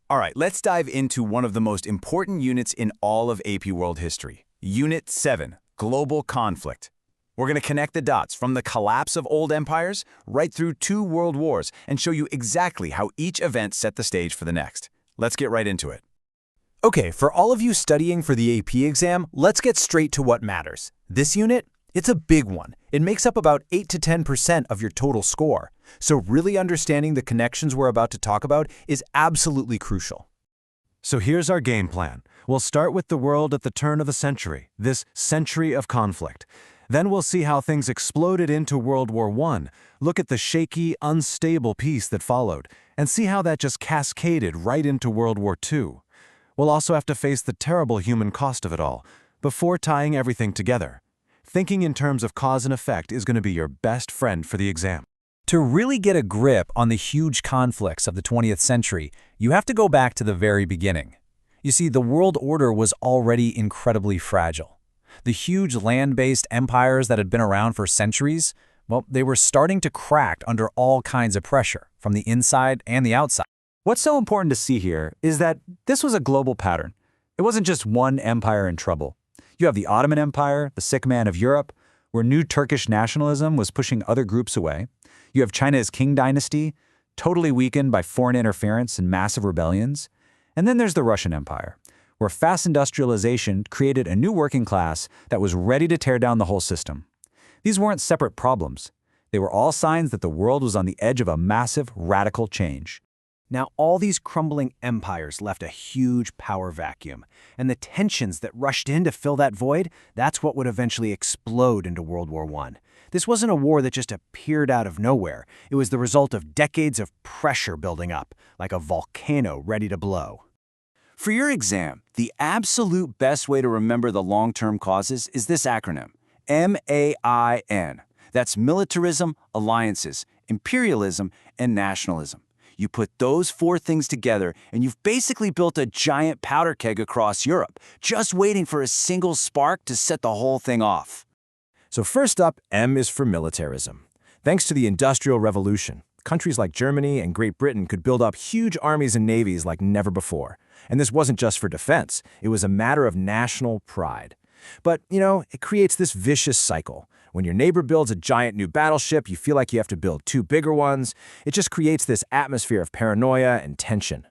All right, let's dive into one of the most important units in all of AP World history. Unit 7, Global Conflict. We're going to connect the dots from the collapse of old empires right through 2 world wars and show you exactly how each event set the stage for the next. Let's get right into it. Okay, for all of you studying for the AP exam, let's get straight to what matters. This unit, it's a big one. It makes up about 8 to 10% of your total score. So really understanding the connections we're about to talk about is absolutely crucial. So here's our game plan. We'll start with the world at the turn of the century, this century of conflict. Then we'll see how things exploded into World War I, look at the shaky, unstable peace that followed, and see how that just cascaded right into World War II. We'll also have to face the terrible human cost of it all, before tying everything together. Thinking in terms of cause and effect is going to be your best friend for the exam. To really get a grip on the huge conflicts of the 20th century, you have to go back to the very beginning. You see, the world order was already incredibly fragile. The huge land-based empires that had been around for centuries, well, they were starting to crack under all kinds of pressure, from the inside and the outside. What's so important to see here is that this was a global pattern. It wasn't just one empire in trouble. You have the Ottoman Empire, the sick man of Europe, where new Turkish nationalism was pushing other groups away. You have China's Qing dynasty, totally weakened by foreign interference and massive rebellions. And then there's the Russian Empire, where fast industrialization created a new working class that was ready to tear down the whole system. These weren't separate problems. They were all signs that the world was on the edge of a massive, radical change. Now, all these crumbling empires left a huge power vacuum, and the tensions that rushed in to fill that void, that's what would eventually explode into World War I. This wasn't a war that just appeared out of nowhere. It was the result of decades of pressure building up, like a volcano ready to blow. For your exam, the absolute best way to remember the long-term causes is this acronym, MAIN. That's militarism, alliances, imperialism, and nationalism. You put those 4 things together, and you've basically built a giant powder keg across Europe, just waiting for a single spark to set the whole thing off. So first up, M is for militarism. Thanks to the Industrial Revolution, countries like Germany and Great Britain could build up huge armies and navies like never before. And this wasn't just for defense, it was a matter of national pride. But, it creates this vicious cycle. When your neighbor builds a giant new battleship, you feel like you have to build 2 bigger ones. It just creates this atmosphere of paranoia and tension.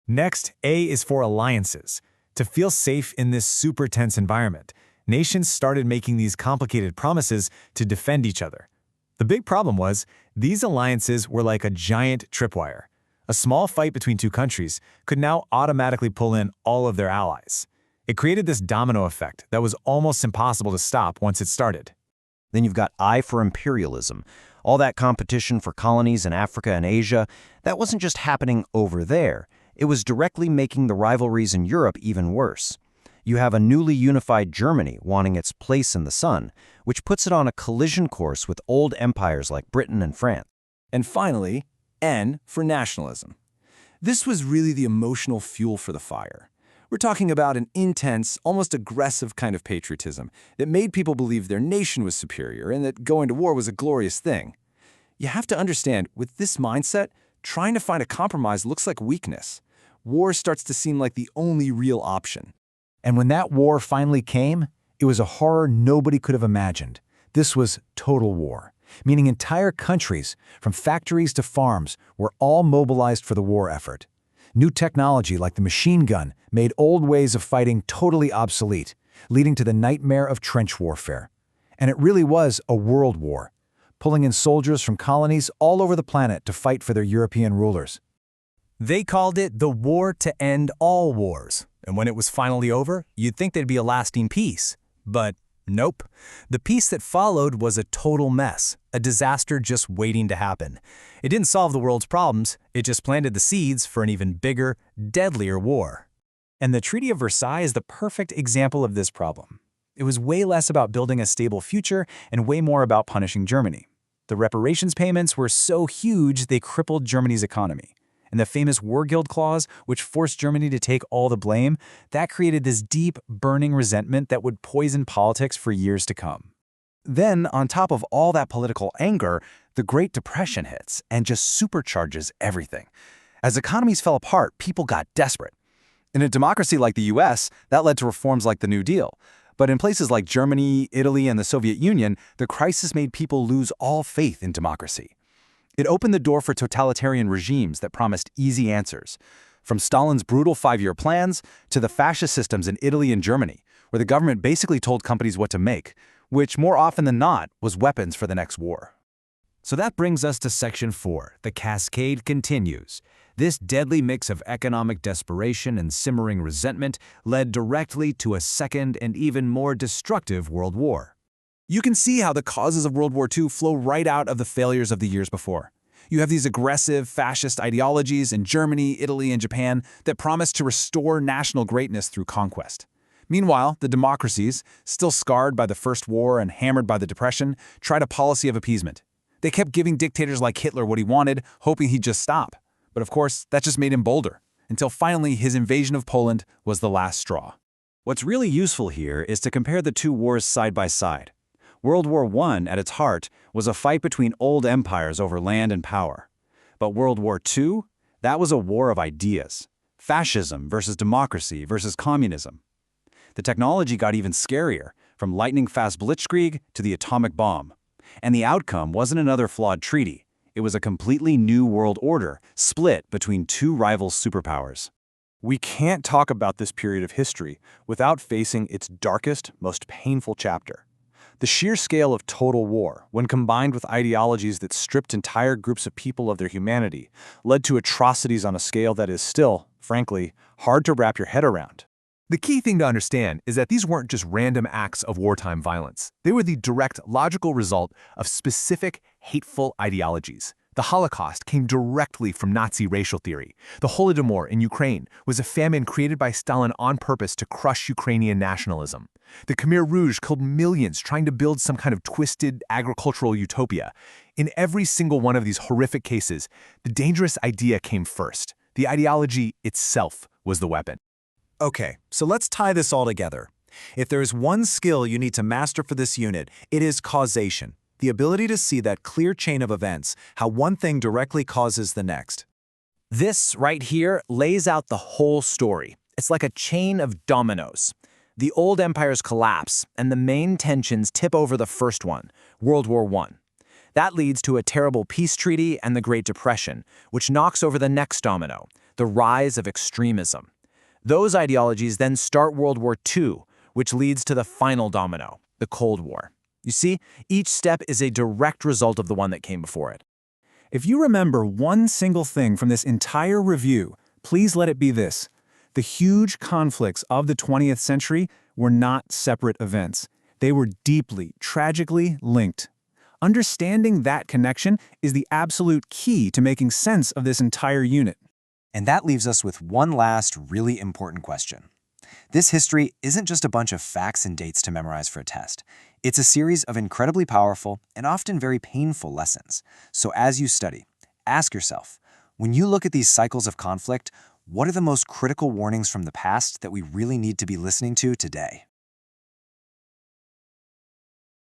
Next, A is for alliances. To feel safe in this super tense environment, nations started making these complicated promises to defend each other. The big problem was, these alliances were like a giant tripwire. A small fight between 2 countries could now automatically pull in all of their allies. It created this domino effect that was almost impossible to stop once it started. Then you've got I for imperialism. All that competition for colonies in Africa and Asia, that wasn't just happening over there. It was directly making the rivalries in Europe even worse. You have a newly unified Germany wanting its place in the sun, which puts it on a collision course with old empires like Britain and France. And finally, N for nationalism. This was really the emotional fuel for the fire. We're talking about an intense, almost aggressive kind of patriotism that made people believe their nation was superior and that going to war was a glorious thing. You have to understand, with this mindset, trying to find a compromise looks like weakness. War starts to seem like the only real option. And when that war finally came, it was a horror nobody could have imagined. This was total war, meaning entire countries, from factories to farms, were all mobilized for the war effort. New technology like the machine gun made old ways of fighting totally obsolete, leading to the nightmare of trench warfare. And it really was a world war, pulling in soldiers from colonies all over the planet to fight for their European rulers. They called it the war to end all wars, and when it was finally over, you'd think there'd be a lasting peace. But nope. The peace that followed was a total mess, a disaster just waiting to happen. It didn't solve the world's problems, it just planted the seeds for an even bigger, deadlier war. And the Treaty of Versailles is the perfect example of this problem. It was way less about building a stable future and way more about punishing Germany. The reparations payments were so huge they crippled Germany's economy. And the famous War Guild Clause, which forced Germany to take all the blame, that created this deep, burning resentment that would poison politics for years to come. Then, on top of all that political anger, the Great Depression hits and just supercharges everything. As economies fell apart, people got desperate. In a democracy like the US, that led to reforms like the New Deal. But in places like Germany, Italy, and the Soviet Union, the crisis made people lose all faith in democracy. It opened the door for totalitarian regimes that promised easy answers, from Stalin's brutal 5-year plans to the fascist systems in Italy and Germany, where the government basically told companies what to make, which more often than not was weapons for the next war. So that brings us to Section 4. The cascade continues. This deadly mix of economic desperation and simmering resentment led directly to a second and even more destructive World War. You can see how the causes of World War II flow right out of the failures of the years before. You have these aggressive, fascist ideologies in Germany, Italy, and Japan that promise to restore national greatness through conquest. Meanwhile, the democracies, still scarred by the First War and hammered by the Depression, tried a policy of appeasement. They kept giving dictators like Hitler what he wanted, hoping he'd just stop. But of course, that just made him bolder, until finally his invasion of Poland was the last straw. What's really useful here is to compare the two wars side by side. World War I, at its heart, was a fight between old empires over land and power. But World War II? That was a war of ideas. Fascism versus democracy versus communism. The technology got even scarier, from lightning-fast blitzkrieg to the atomic bomb. And the outcome wasn't another flawed treaty. It was a completely new world order, split between two rival superpowers. We can't talk about this period of history without facing its darkest, most painful chapter. The sheer scale of total war, when combined with ideologies that stripped entire groups of people of their humanity, led to atrocities on a scale that is still, frankly, hard to wrap your head around. The key thing to understand is that these weren't just random acts of wartime violence. They were the direct, logical result of specific, hateful ideologies. The Holocaust came directly from Nazi racial theory. The Holodomor in Ukraine was a famine created by Stalin on purpose to crush Ukrainian nationalism. The Khmer Rouge killed millions trying to build some kind of twisted agricultural utopia. In every single one of these horrific cases, the dangerous idea came first. The ideology itself was the weapon. Okay, so let's tie this all together. If there is one skill you need to master for this unit, it is causation. The ability to see that clear chain of events, how one thing directly causes the next. This right here lays out the whole story. It's like a chain of dominoes. The old empires collapse, and the main tensions tip over the first one, World War I. That leads to a terrible peace treaty and the Great Depression, which knocks over the next domino, the rise of extremism. Those ideologies then start World War II, which leads to the final domino, the Cold War. You see, each step is a direct result of the one that came before it. If you remember one single thing from this entire review, please let it be this. The huge conflicts of the 20th century were not separate events. They were deeply, tragically linked. Understanding that connection is the absolute key to making sense of this entire unit. And that leaves us with one last really important question. This history isn't just a bunch of facts and dates to memorize for a test. It's a series of incredibly powerful and often very painful lessons. So as you study, ask yourself, when you look at these cycles of conflict, what are the most critical warnings from the past that we really need to be listening to today?